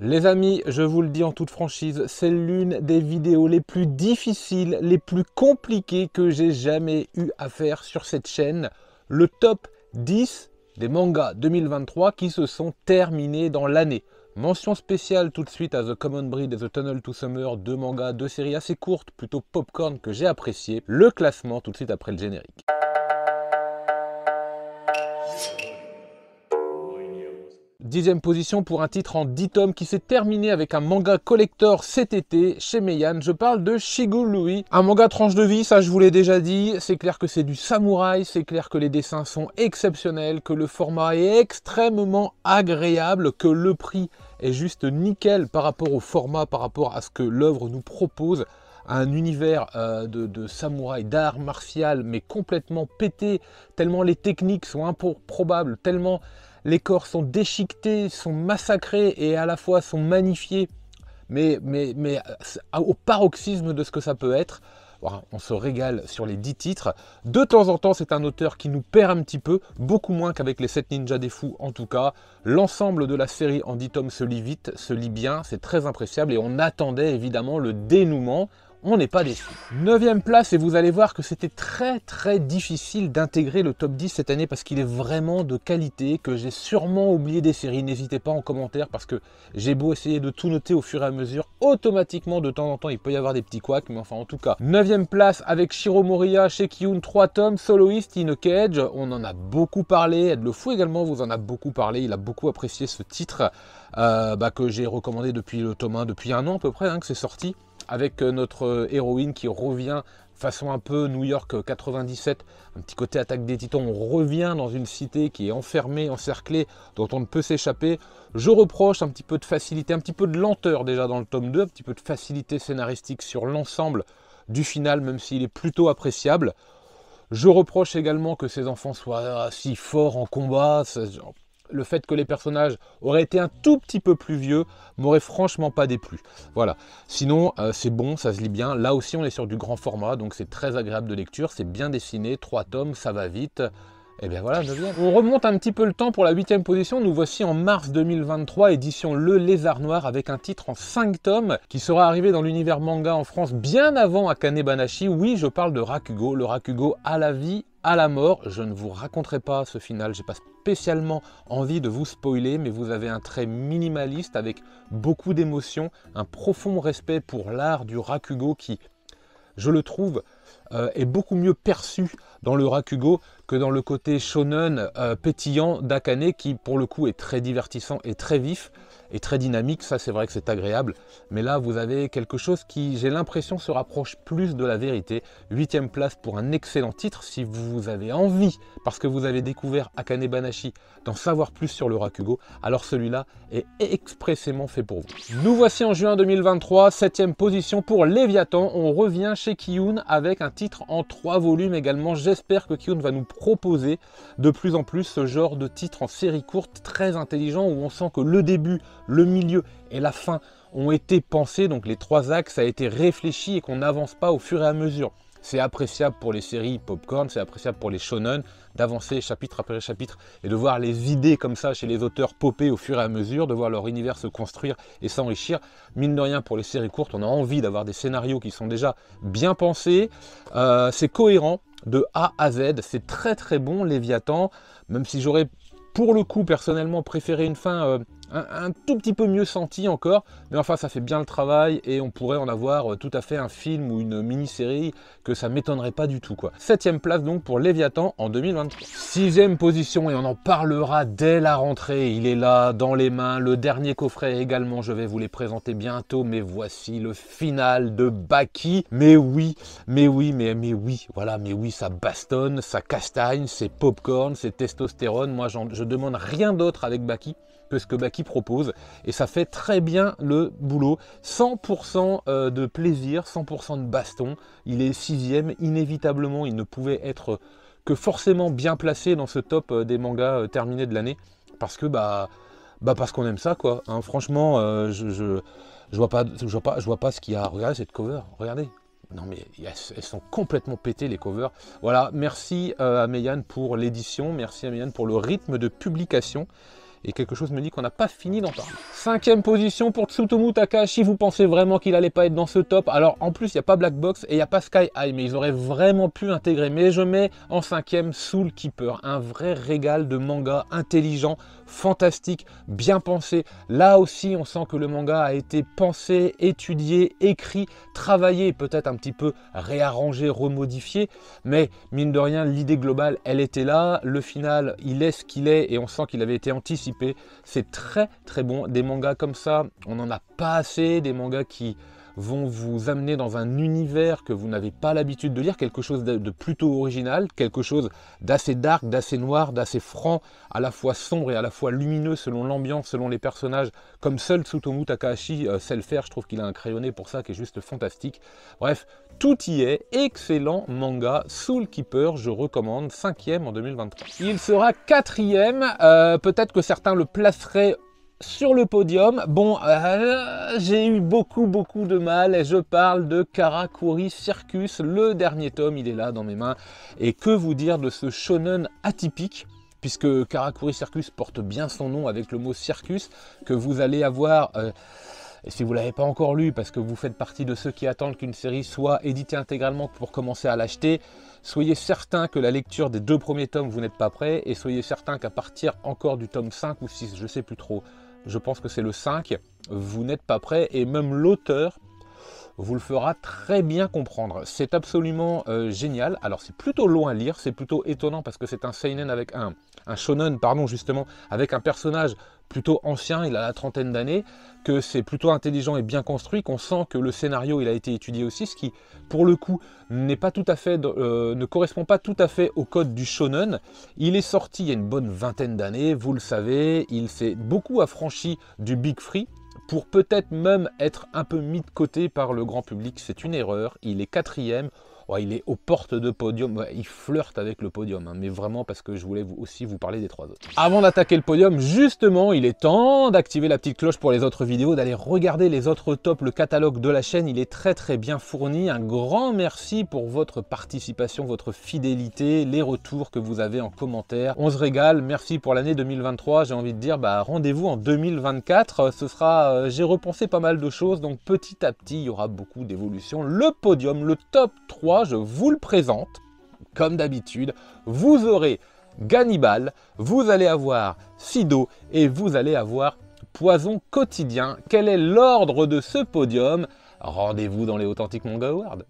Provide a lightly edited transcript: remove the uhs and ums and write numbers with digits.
Les amis, je vous le dis en toute franchise, c'est l'une des vidéos les plus difficiles, les plus compliquées que j'ai jamais eu à faire sur cette chaîne. Le top 10 des mangas 2023 qui se sont terminés dans l'année. Mention spéciale tout de suite à The Common Breed et The Tunnel to Summer, deux mangas, deux séries assez courtes, plutôt popcorn que j'ai apprécié. Le classement tout de suite après le générique. Dixième position pour un titre en 10 tomes qui s'est terminé avec un manga collector cet été chez Meian. Je parle de Shigurui, un manga tranche de vie, ça je vous l'ai déjà dit. C'est clair que c'est du samouraï, c'est clair que les dessins sont exceptionnels, que le format est extrêmement agréable, que le prix est juste nickel par rapport au format, par rapport à ce que l'œuvre nous propose. Un univers de samouraï, d'art martial, mais complètement pété, tellement les techniques sont improbables, tellement les corps sont déchiquetés, sont massacrés et à la fois sont magnifiés, mais au paroxysme de ce que ça peut être. Voilà, on se régale sur les 10 titres. De temps en temps, c'est un auteur qui nous perd un petit peu, beaucoup moins qu'avec les 7 ninjas des fous en tout cas. L'ensemble de la série en 10 tomes se lit vite, se lit bien, c'est très appréciable et on attendait évidemment le dénouement. On n'est pas déçu. 9e place, et vous allez voir que c'était très difficile d'intégrer le top 10 cette année parce qu'il est vraiment de qualité, que j'ai sûrement oublié des séries. N'hésitez pas en commentaire parce que j'ai beau essayer de tout noter au fur et à mesure, automatiquement de temps en temps il peut y avoir des petits couacs, mais enfin en tout cas. 9e place avec Shiro Moriya, Sheki-un, 3 tomes, Soloist in a Cage. On en a beaucoup parlé, Ed le Fou également vous en a beaucoup parlé, il a beaucoup apprécié ce titre que j'ai recommandé depuis le tome 1, depuis un an à peu près que c'est sorti. Avec notre héroïne qui revient façon un peu New York 97, un petit côté attaque des titans, on revient dans une cité qui est enfermée, encerclée, dont on ne peut s'échapper. Je reproche un petit peu de facilité, un petit peu de lenteur déjà dans le tome 2, un petit peu de facilité scénaristique sur l'ensemble du final, même s'il est plutôt appréciable. Je reproche également que ces enfants soient si forts en combat. Le fait que les personnages auraient été un tout petit peu plus vieux m'aurait franchement pas déplu. Voilà. Sinon, c'est bon, ça se lit bien. Là aussi, on est sur du grand format, donc c'est très agréable de lecture. C'est bien dessiné, 3 tomes, ça va vite. Et bien voilà, 9e. On remonte un petit peu le temps pour la 8e position. Nous voici en mars 2023, édition Le Lézard Noir, avec un titre en 5 tomes qui sera arrivé dans l'univers manga en France bien avant Akane Banashi. Oui, je parle de Rakugo, le Rakugo à la vie, à la mort. Je ne vous raconterai pas ce final, j'ai pas spécialement envie de vous spoiler, mais vous avez un trait minimaliste avec beaucoup d'émotion, un profond respect pour l'art du Rakugo qui, je le trouve, est beaucoup mieux perçu dans le Rakugo que dans le côté shonen pétillant d'Akane qui pour le coup est très divertissant et très vif et très dynamique. Ça c'est vrai que c'est agréable, mais là vous avez quelque chose qui, j'ai l'impression, se rapproche plus de la vérité. 8e place pour un excellent titre. Si vous avez envie, parce que vous avez découvert Akane Banashi, d'en savoir plus sur le Rakugo, alors celui-là est expressément fait pour vous. Nous voici en juin 2023, 7e position pour Léviathan. On revient chez Ki-un avec un titre en 3 volumes également. J'espère que Ki-un va nous proposer de plus en plus ce genre de titre en série courte très intelligent où on sent que le début, le milieu et la fin ont été pensés, donc les 3 axes a été réfléchi et qu'on n'avance pas au fur et à mesure. C'est appréciable pour les séries popcorn, c'est appréciable pour les shonen d'avancer chapitre après chapitre et de voir les idées comme ça chez les auteurs popper au fur et à mesure, de voir leur univers se construire et s'enrichir. Mine de rien, pour les séries courtes, on a envie d'avoir des scénarios qui sont déjà bien pensés. C'est cohérent de A à Z, c'est très bon Léviathan, même si j'aurais pour le coup personnellement préféré une fin un tout petit peu mieux senti encore, mais enfin ça fait bien le travail et on pourrait en avoir tout à fait un film ou une mini-série que ça m'étonnerait pas du tout quoi. 7e place donc pour Léviathan en 2023. 6e position, et on en parlera dès la rentrée, il est là dans les mains, le dernier coffret également, je vais vous les présenter bientôt, mais voici le final de Baki. Mais oui, voilà, mais oui, ça bastonne, ça castagne, c'est popcorn, c'est testostérone. Moi je demande rien d'autre avec Baki que ce que Baki propose, et ça fait très bien le boulot. 100% de plaisir, 100% de baston. Il est 6e, inévitablement il ne pouvait être que forcément bien placé dans ce top des mangas terminés de l'année, parce que parce qu'on aime ça quoi, hein. Franchement je vois pas ce qu'il y a. Regardez cette cover, regardez. Non mais elles sont complètement pétées les covers. Voilà, merci à Meian pour l'édition, merci à Meian pour le rythme de publication. et quelque chose me dit qu'on n'a pas fini d'en parler. 5e position pour Tsutomu Takahashi. Vous pensez vraiment qu'il allait pas être dans ce top? Alors en plus il n'y a pas Black Box et il n'y a pas Sky High, mais ils auraient vraiment pu intégrer. Mais je mets en 5e Soul Keeper, un vrai régal de manga intelligent, fantastique, bien pensé. Là aussi on sent que le manga a été pensé, étudié, écrit, travaillé, peut-être un petit peu réarrangé, remodifié, mais mine de rien l'idée globale elle était là. Le final il est ce qu'il est et on sent qu'il avait été anticipé. C'est très très bon. Des mangas comme ça on n'en a pas assez, des mangas qui vont vous amener dans un univers que vous n'avez pas l'habitude de lire, quelque chose de plutôt original, quelque chose d'assez dark, d'assez noir, d'assez franc, à la fois sombre et à la fois lumineux selon l'ambiance, selon les personnages, comme seul Tsutomu Takahashi sait le faire. Je trouve qu'il a un crayonné pour ça qui est juste fantastique. Bref, tout y est, excellent manga, Soul Keeper, je recommande, 5e en 2023. Il sera 4e, peut-être que certains le placeraient sur le podium. Bon, j'ai eu beaucoup de mal et je parle de Karakuri Circus, le dernier tome, il est là dans mes mains. Et que vous dire de ce shonen atypique, puisque Karakuri Circus porte bien son nom avec le mot circus, que vous allez avoir... et si vous ne l'avez pas encore lu, parce que vous faites partie de ceux qui attendent qu'une série soit éditée intégralement pour commencer à l'acheter, soyez certain que la lecture des 2 premiers tomes, vous n'êtes pas prêt, et soyez certain qu'à partir encore du tome 5 ou 6, je ne sais plus trop, je pense que c'est le 5, vous n'êtes pas prêt, et même l'auteur vous le fera très bien comprendre. C'est absolument génial. Alors c'est plutôt long à lire, c'est plutôt étonnant parce que c'est un seinen avec un shonen, pardon, justement, avec un personnage plutôt ancien, il a la trentaine d'années, que c'est plutôt intelligent et bien construit, qu'on sent que le scénario il a été étudié aussi, ce qui pour le coup n'est pas tout à fait, ne correspond pas tout à fait au code du shonen. Il est sorti il y a une bonne vingtaine d'années, vous le savez, il s'est beaucoup affranchi du Big Free, pour peut-être même être un peu mis de côté par le grand public. C'est une erreur, il est 4e, ouais, il est aux portes de podium, ouais, il flirte avec le podium, hein, mais vraiment parce que je voulais aussi vous parler des 3 autres. Avant d'attaquer le podium, justement, il est temps d'activer la petite cloche pour les autres vidéos, d'aller regarder les autres tops, le catalogue de la chaîne, il est très bien fourni. Un grand merci pour votre participation, votre fidélité, les retours que vous avez en commentaire. On se régale, merci pour l'année 2023, j'ai envie de dire, bah, rendez-vous en 2024, ce sera, j'ai repensé pas mal de choses, donc petit à petit, il y aura beaucoup d'évolutions. Le podium, le top 3, je vous le présente, comme d'habitude, vous aurez Gannibal, vous allez avoir Sido et vous allez avoir Poison Quotidien. Quel est l'ordre de ce podium? Rendez-vous dans les Authentiques Manga Awards.